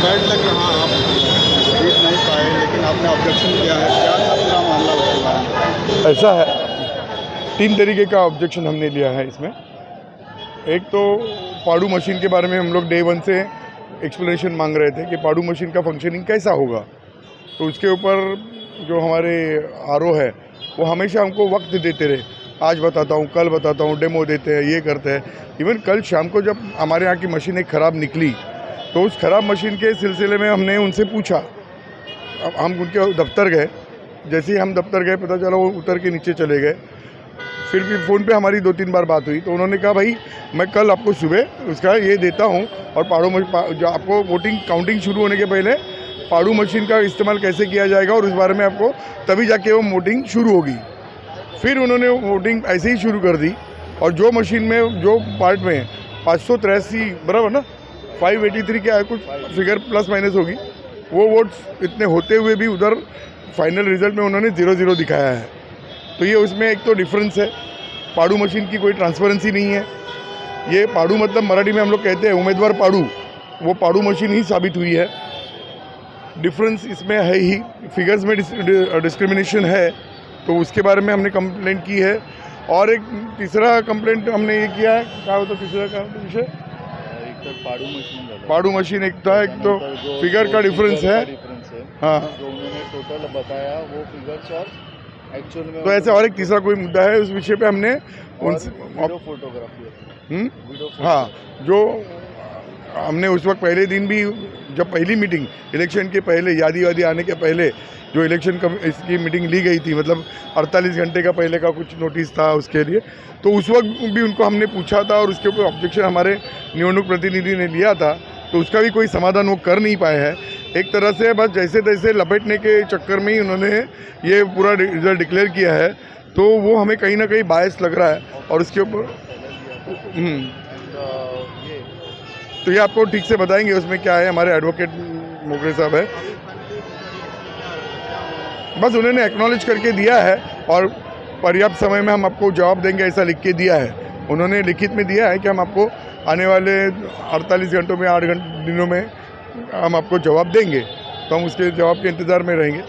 Flat तक यहाँ आप जीत नहीं पाए, लेकिन आपने ऑब्जेक्शन किया है, क्या था पूरा मामला बताया? ऐसा है, 3 तरीके का ऑब्जेक्शन हमने लिया है इसमें। एक तो पाडू मशीन के बारे में हम लोग डे 1 से एक्सप्लेनेशन मांग रहे थे कि पाडू मशीन का फंक्शनिंग कैसा होगा। तो उसके ऊपर जो हमारे आरओ है वो हमेशा हमको वक्त देते रहे, आज बताता हूँ, कल बताता हूँ, डेमो देते हैं, ये करते हैं। इवन कल शाम को जब हमारे यहाँ की मशीन एक ख़राब निकली तो उस ख़राब मशीन के सिलसिले में हमने उनसे पूछा। अब हम उनके दफ्तर गए, जैसे ही हम दफ्तर गए पता चला वो उतर के नीचे चले गए। फिर भी फ़ोन पे हमारी 2-3 बार बात हुई तो उन्होंने कहा भाई मैं कल आपको सुबह उसका ये देता हूँ और जो आपको वोटिंग काउंटिंग शुरू होने के पहले पाडू मशीन का इस्तेमाल कैसे किया जाएगा और उस बारे में आपको तभी जाके वो वोटिंग शुरू होगी। फिर उन्होंने वोटिंग ऐसे ही शुरू कर दी और जो मशीन में जो पार्ट में 583 बराबर ना 583 क्या है कुछ फिगर प्लस माइनस होगी, वो वोट्स इतने होते हुए भी उधर फाइनल रिजल्ट में उन्होंने 0-0 दिखाया है। तो ये उसमें एक तो डिफरेंस है, पाडू मशीन की कोई ट्रांसपेरेंसी नहीं है। ये पाडू मतलब मराठी में हम लोग कहते हैं उम्मीदवार पाडू, वो पाडू मशीन ही साबित हुई है। डिफरेंस इसमें है ही, फिगर्स में डिस्क्रिमिनेशन है, तो उसके बारे में हमने कंप्लेंट की है। और एक तीसरा कंप्लेंट हमने ये किया है, क्या होता तीसरा का विषय, पाडू मशीन एक था, एक तो फिगर का डिफरेंस है। हाँ, जो उन्होंने टोटल बताया वो फिगर्स और एक्चुअल में तो ऐसे और एक तीसरा कोई मुद्दा है, उस विषय पे हमने उनसे फोटोग्राफी हाँ, जो हमने उस वक्त पहले दिन भी जब पहली मीटिंग इलेक्शन के पहले यादी आने के पहले जो इलेक्शन इसकी मीटिंग ली गई थी, मतलब 48 घंटे का पहले का कुछ नोटिस था उसके लिए, तो उस वक्त भी उनको हमने पूछा था और उसके ऊपर ऑब्जेक्शन हमारे निवडणूक प्रतिनिधि ने लिया था, तो उसका भी कोई समाधान वो कर नहीं पाए हैं। एक तरह से बस जैसे तैसे लपेटने के चक्कर में ही उन्होंने ये पूरा रिजल्ट डिक्लेयर किया है, तो वो हमें कहीं ना कहीं बायस लग रहा है। और उसके ऊपर तो ये आपको ठीक से बताएंगे उसमें क्या है, हमारे एडवोकेट मोगरे साहब है, बस उन्होंने एक्नॉलेज करके दिया है और पर्याप्त समय में हम आपको जवाब देंगे ऐसा लिख के दिया है। उन्होंने लिखित में दिया है कि हम आपको आने वाले 48 घंटों में 8 दिनों में हम आपको जवाब देंगे, तो हम उसके जवाब के इंतज़ार में रहेंगे।